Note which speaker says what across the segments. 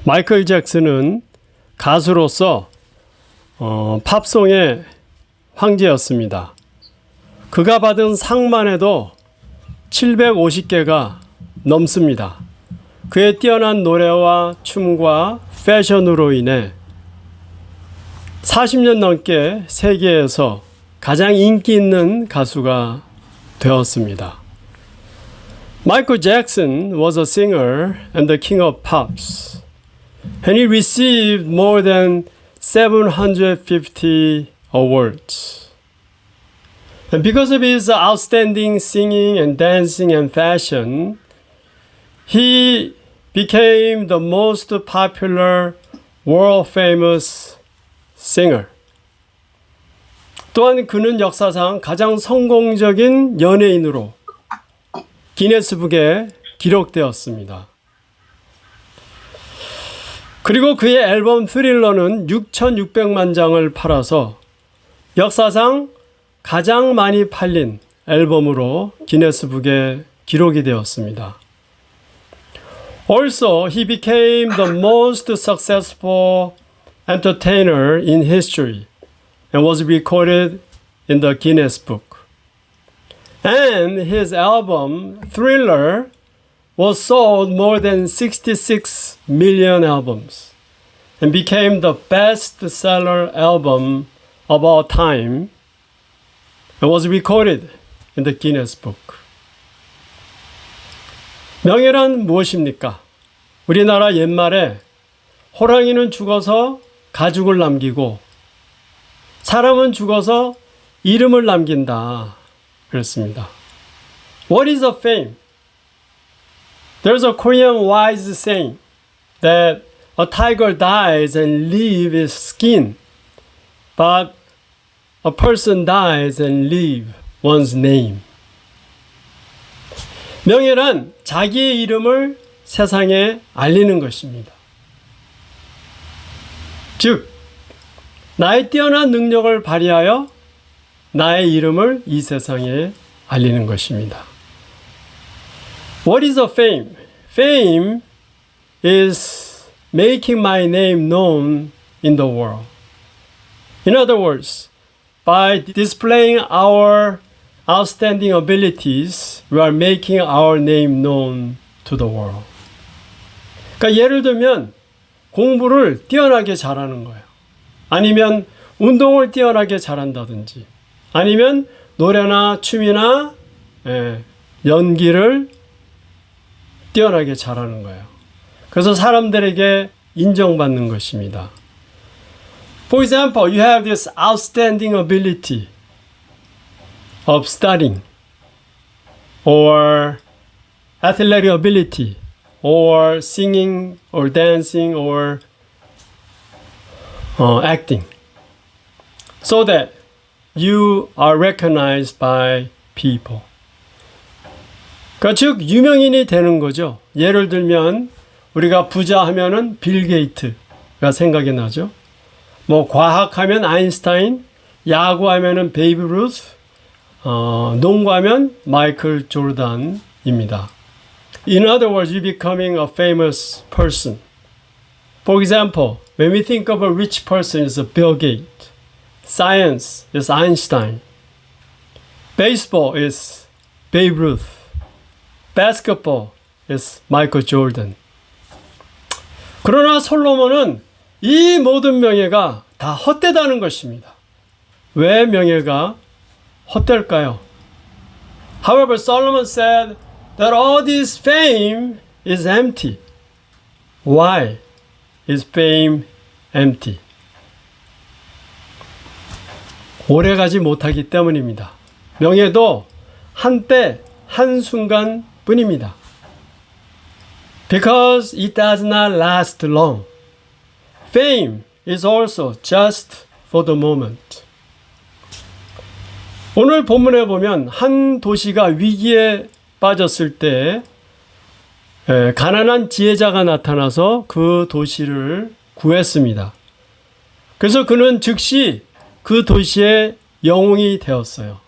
Speaker 1: 마이클 잭슨은 가수로서 팝송의 황제였습니다. 그가 받은 상만 해도 750개가 넘습니다. 그의 뛰어난 노래와 춤과 패션으로 인해 40년 넘게 세계에서 가장 인기 있는 가수가 되었습니다. Michael Jackson was a singer and the king of pops, and he received more than 750 awards. And because of his outstanding singing and dancing and fashion, he became the most popular world-famous singer. 또한 그는 역사상 가장 성공적인 연예인으로 기네스북에 기록되었습니다. 그리고 그의 앨범 스릴러는 6,600만 장을 팔아서 역사상 가장 많이 팔린 앨범으로 기네스북에 기록이 되었습니다. Also, he became the most successful entertainer in history and was recorded in the Guinness Book. And his album Thriller was sold more than 66 million albums and became the best-seller album of all time and was recorded in the Guinness Book. 명예란 무엇입니까? 우리나라 옛말에 호랑이는 죽어서 가죽을 남기고 사람은 죽어서 이름을 남긴다 그랬습니다. What is a fame? There's a Korean wise saying that a tiger dies and leaves its skin, but a person dies and leaves one's name. 명예란 자기의 이름을 세상에 알리는 것입니다. 즉, 나의 뛰어난 능력을 발휘하여 나의 이름을 이 세상에 알리는 것입니다. What is a fame? Fame is making my name known in the world. In other words, by displaying our outstanding abilities, we are making our name known to the world. 그러니까 예를 들면 공부를 뛰어나게 잘하는 거예요. 아니면 운동을 뛰어나게 잘한다든지 아니면 노래나 춤이나 연기를 뛰어나게 잘하는 거예요. 그래서 사람들에게 인정받는 것입니다. For example, you have this outstanding ability of studying or athletic ability or singing or dancing or acting so that you are recognized by people. 그러니까 즉 유명인이 되는 거죠. 예를 들면 우리가 부자 하면은 빌 게이트가 생각이 나죠. 뭐 과학하면 아인슈타인, 야구하면은 베이브 루스, 농구하면 마이클 조던입니다. In other words, you're becoming a famous person. For example, when we think of a rich person, it's Bill Gates. Science is Einstein. Baseball is Babe Ruth. Basketball is Michael Jordan. 그러나 솔로몬은 이 모든 명예가 다 헛되다는 것입니다. 왜 명예가 헛될까요? However, Solomon said that all this fame is empty. Why is fame empty? 오래가지 못하기 때문입니다. 명예도 한때 한순간 뿐입니다. Because it does not last long. Fame is also just for the moment. 오늘 본문에 보면 한 도시가 위기에 빠졌을 때 가난한 지혜자가 나타나서 그 도시를 구했습니다. 그래서 그는 즉시 그 도시의 영웅이 되었어요.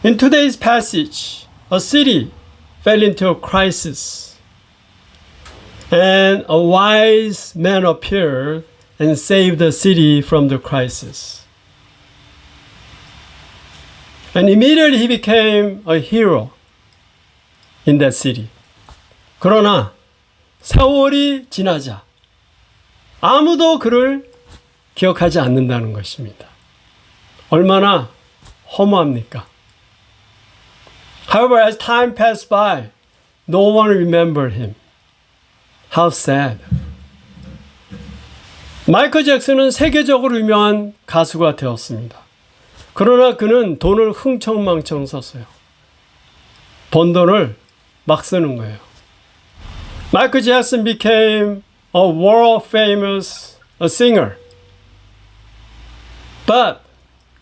Speaker 1: In today's passage, a city fell into a crisis. And a wise man appeared and saved the city from the crisis. And immediately he became a hero in that city. 그러나 세월이 지나자 아무도 그를 기억하지 않는다는 것입니다. 얼마나 허무합니까? However, as time passed by, no one remembered him. How sad. 마이클 잭슨은 세계적으로 유명한 가수가 되었습니다. 그러나 그는 돈을 흥청망청 썼어요. 번 돈을 막 쓰는 거예요. Michael Jackson became a world famous singer. But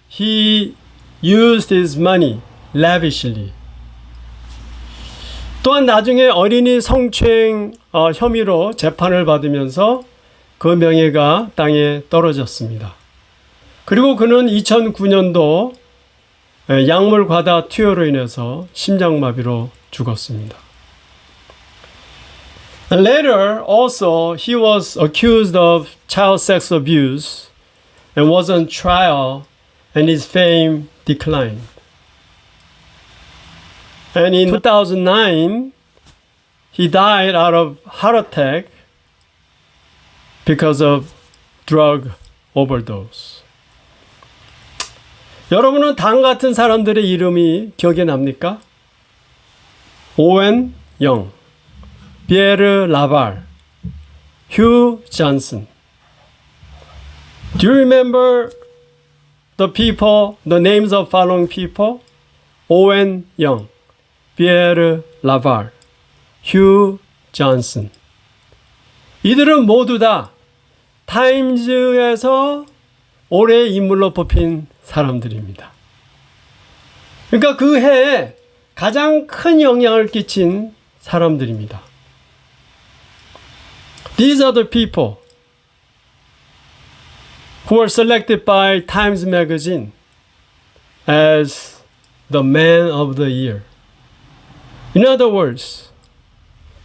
Speaker 1: he used his money lavishly. 또한 나중에 어린이 성추행 혐의로 재판을 받으면서 그 명예가 땅에 떨어졌습니다. 그리고 그는 2009년도 약물 과다 투여로 인해서 심장마비로 죽었습니다. And later, also, he was accused of child sex abuse and was on trial, and his fame declined. And in 2009, he died out of heart attack because of drug overdose. 여러분은 다음 같은 사람들의 이름이 기억에 납니까? 오웬 영, 피에르 라발, 휴 존슨. Do you remember the people, the names of following people? 오웬 영, 피에르 라발, 휴 존슨. 이들은 모두 다 타임즈에서 올해의 인물로 뽑힌 사람들입니다. 그러니까 그 해에 가장 큰 영향을 끼친 사람들입니다. These are the people who were selected by Times Magazine as the Man of the Year. In other words,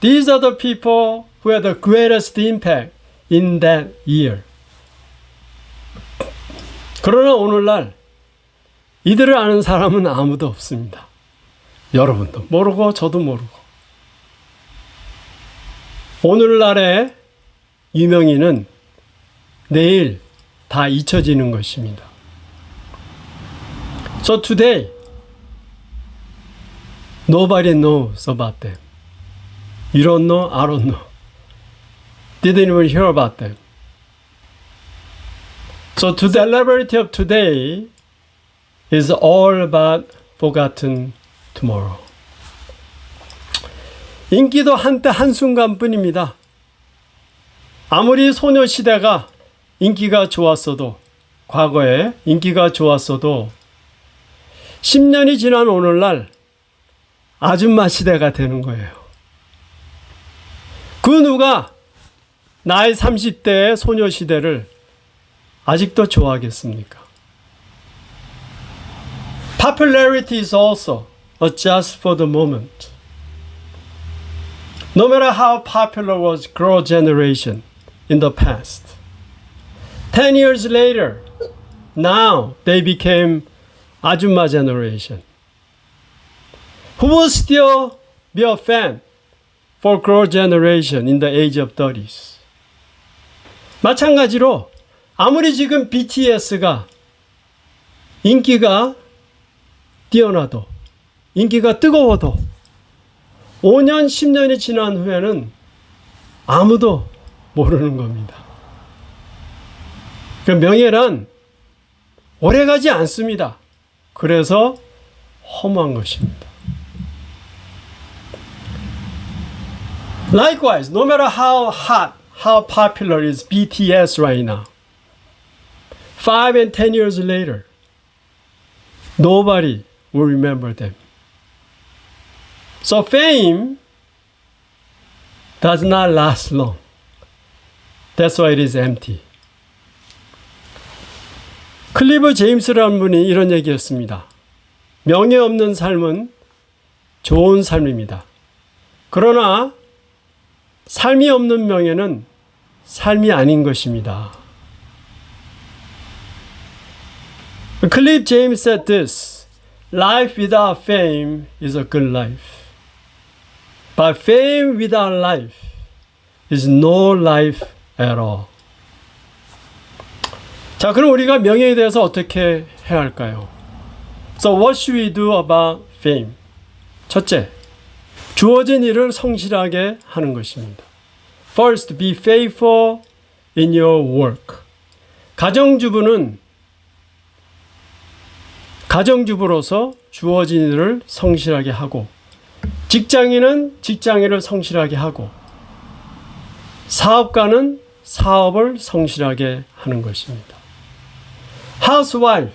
Speaker 1: these are the people who had the greatest impact in that year. 그러나 오늘날 이들을 아는 사람은 아무도 없습니다. 여러분도 모르고 저도 모르고. 오늘날의 유명인은 내일 다 잊혀지는 것입니다. So today, nobody knows about them. You don't know, I don't know. Didn't even hear about them. So the celebrity of today is all about forgotten tomorrow. 인기도 한때 한순간뿐입니다. 아무리 소녀시대가 인기가 좋았어도, 과거에 인기가 좋았어도 10년이 지난 오늘날 아줌마 시대가 되는 거예요. 그 누가 나이 30대의 소녀시대를 아직도 좋아하겠습니까? Popularity is also just for the moment. No matter how popular was girl generation in the past, 10 years later, now they became 아줌마 generation. Who will still be a fan for girl generation in the age of 30s? 마찬가지로 아무리 지금 BTS가 인기가 뛰어나도, 인기가 뜨거워도 5년, 10년이 지난 후에는 아무도 모르는 겁니다. 그 명예란 오래가지 않습니다. 그래서 허무한 것입니다. Likewise, no matter how hot, how popular is BTS right now, 5 and 10 years later, nobody will remember them. So fame does not last long. That's why it is empty. 클리브 제임스라는 분이 이런 얘기했습니다. 명예 없는 삶은 좋은 삶입니다. 그러나 삶이 없는 명예는 삶이 아닌 것입니다. 클립 제임스 said this, Life without fame is a good life. But fame without life is no life at all. 자, 그럼 우리가 명예에 대해서 어떻게 해야 할까요? So what should we do about fame? 첫째, 주어진 일을 성실하게 하는 것입니다. First, be faithful in your work. 가정주부로서 주어진 일을 성실하게 하고, 직장인은 직장인을 성실하게 하고, 사업가는 사업을 성실하게 하는 것입니다. Housewife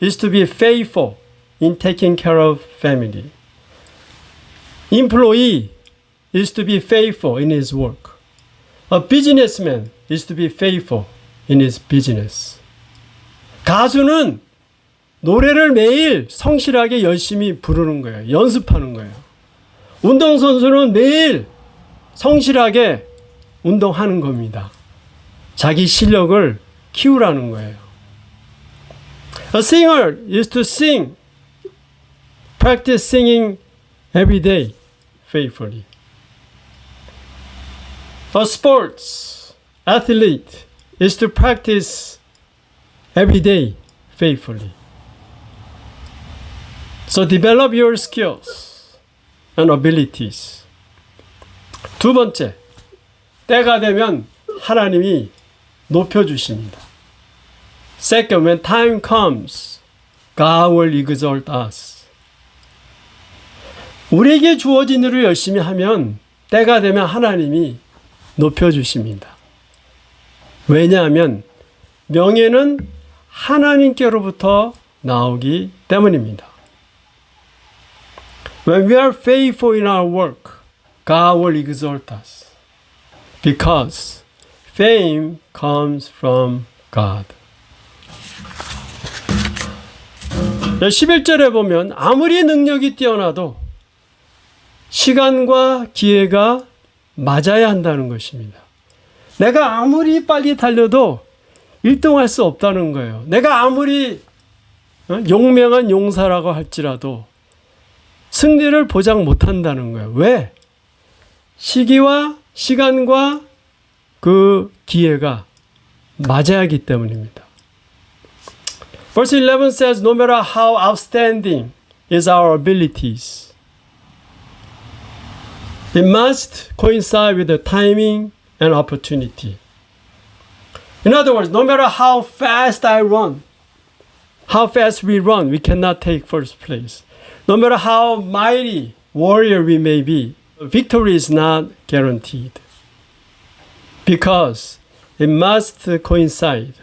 Speaker 1: is to be faithful in taking care of family. Employee is to be faithful in his work. A businessman is to be faithful in his business. 가수는 노래를 매일 성실하게 열심히 부르는 거예요. 연습하는 거예요. 운동선수는 매일 성실하게 운동하는 겁니다. 자기 실력을 키우라는 거예요. A singer is to sing, practice singing every day faithfully. A sports athlete is to practice every day faithfully. So develop your skills and abilities. 두 번째, 때가 되면 하나님이 높여주십니다. Second, when time comes, God will exalt us. 우리에게 주어진 일을 열심히 하면 때가 되면 하나님이 높여주십니다. 왜냐하면 명예는 하나님께로부터 나오기 때문입니다. When we are faithful in our work, God will exalt us. Because fame comes from God. 11절에 보면 아무리 능력이 뛰어나도 시간과 기회가 맞아야 한다는 것입니다. 내가 아무리 빨리 달려도 1등할 수 없다는 거예요. 내가 아무리 용맹한 용사라고 할지라도 승리를 보장 못한다는 거예요. 왜? 시기와 시간과 그 기회가 맞아야 하기 때문입니다. Verse 11 says, No matter how outstanding is our abilities, it must coincide with the timing and opportunity. In other words, no matter how fast I run, how fast we run, we cannot take first place. No matter how mighty warrior we may be, victory is not guaranteed. Because it must coincide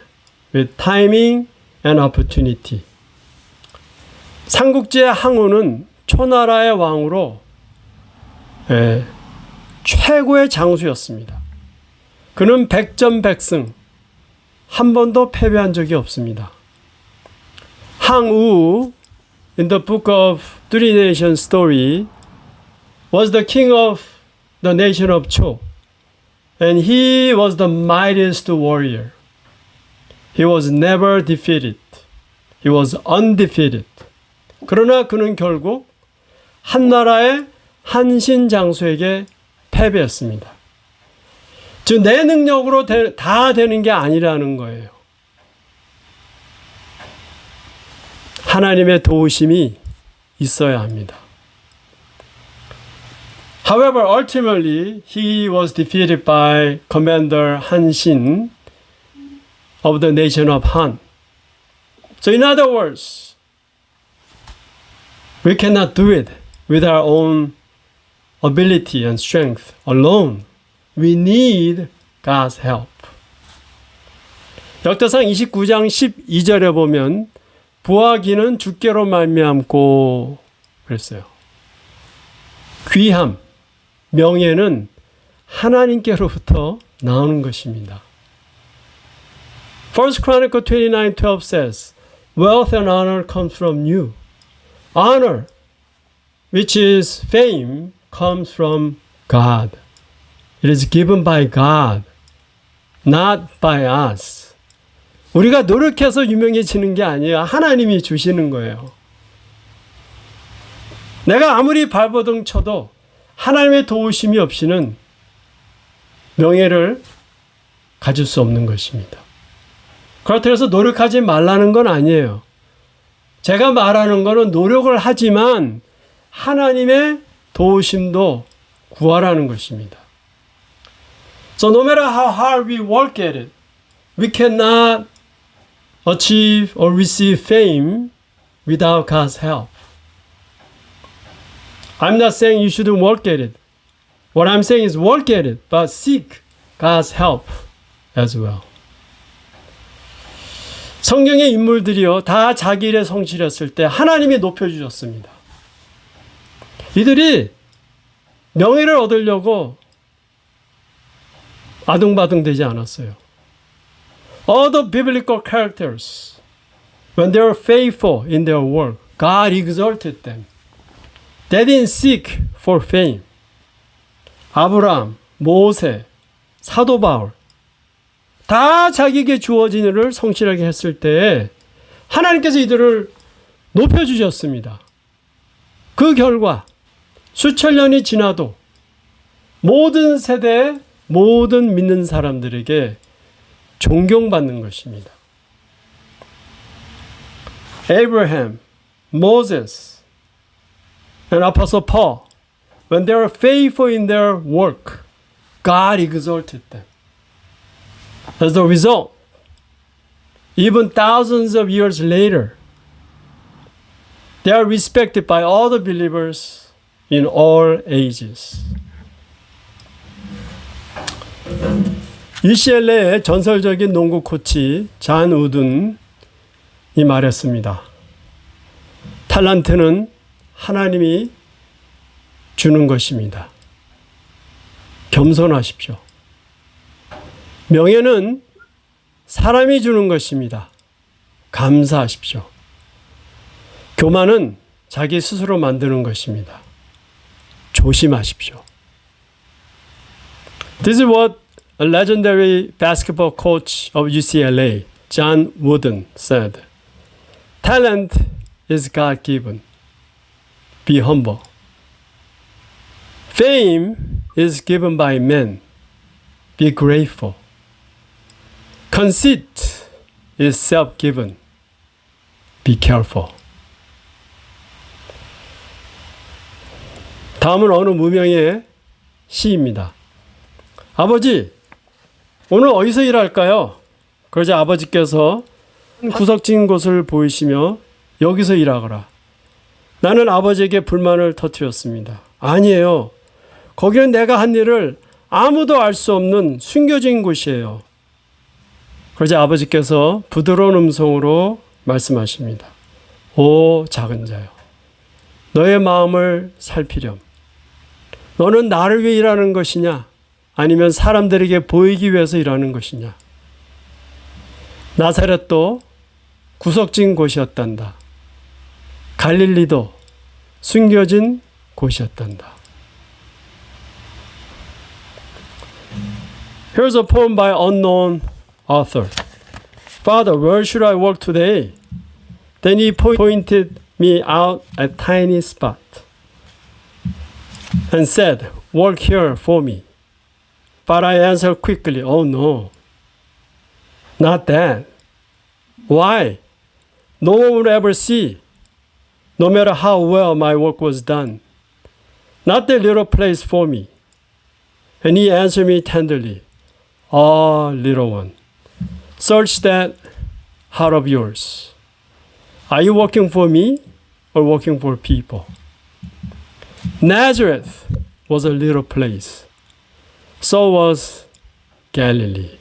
Speaker 1: with timing and opportunity. 삼국지의 항우는 초나라의 왕으로 최고의 장수였습니다. 그는 백전백승, 한 번도 패배한 적이 없습니다. 항우, in the book of Three Nations story, was the king of the nation of Cho, and he was the mightiest warrior. He was never defeated. He was undefeated. 그러나 그는 결국 한 나라의 한신 장수에게 패배했습니다. 즉, 내 능력으로 다 되는 게 아니라는 거예요. 하나님의 도우심이 있어야 합니다. However, ultimately, he was defeated by Commander Han Xin of the nation of Han. So in other words, we cannot do it with our own ability and strength alone. We need God's help. 역대상 29장 12절에 보면 부하기는 주께로 말미암고 그랬어요. 귀함, 명예는 하나님께로부터 나오는 것입니다. 1 Chronicle 29:12 says, Wealth and honor comes from you. Honor, which is fame, comes from God. It is given by God, not by us. 우리가 노력해서 유명해지는 게 아니에요. 하나님이 주시는 거예요. 내가 아무리 발버둥 쳐도 하나님의 도우심이 없이는 명예를 가질 수 없는 것입니다. 그렇다고 해서 노력하지 말라는 건 아니에요. 제가 말하는 거는 노력을 하지만 하나님의 도우심도 구하라는 것입니다. So no matter how hard we work at it, we cannot achieve or receive fame without God's help. I'm not saying you shouldn't work at it. What I'm saying is work at it, but seek God's help as well. 성경의 인물들이요, 다 자기 일에 성실했을 때 하나님이 높여주셨습니다. 이들이 명예를 얻으려고 아둥바둥 되지 않았어요. All the biblical characters, when they were faithful in their work, God exalted them. They didn't seek for fame. 아브라함, 모세, 사도 바울, 다 자기에게 주어진 일을 성실하게 했을 때 하나님께서 이들을 높여주셨습니다. 그 결과 수천 년이 지나도 모든 세대의 모든 믿는 사람들에게 존경받는 것입니다. Abraham, Moses, and Apostle Paul, when they were faithful in their work, God exalted them. As a result, even thousands of years later, they are respected by all the believers in all ages. UCLA의 전설적인 농구 코치 잔 우든이 말했습니다. 탤런트는 하나님이 주는 것입니다. 겸손하십시오. 명예는 사람이 주는 것입니다. 감사하십시오. 교만은 자기 스스로 만드는 것입니다. 조심하십시오. This is what a legendary basketball coach of UCLA, John Wooden, said. Talent is God-given. Be humble. Fame is given by men. Be grateful. Conceit is self-given. Be careful. 다음은 어느 무명의 시입니다. 아버지, 오늘 어디서 일할까요? 그러자 아버지께서 구석진 곳을 보이시며 여기서 일하거라. 나는 아버지에게 불만을 터뜨렸습니다. 아니에요. 거기는 내가 한 일을 아무도 알 수 없는 숨겨진 곳이에요. 그러자 아버지께서 부드러운 음성으로 말씀하십니다. 오 작은 자여, 너의 마음을 살피렴. 너는 나를 위해 일하는 것이냐? 아니면 사람들에게 보이기 위해서 일하는 것이냐? 나사렛도 구석진 곳이었단다. 갈릴리도 숨겨진 곳이었단다. Here's a poem by unknown author. Father, where should I work today? Then he pointed me out a tiny spot and said, work here for me. But I answered quickly, oh no, not that. Why? No one would ever see, no matter how well my work was done. Not that little place for me. And he answered me tenderly, ah, little one, search that heart of yours. Are you working for me or working for people? Nazareth was a little place. So was Galilee.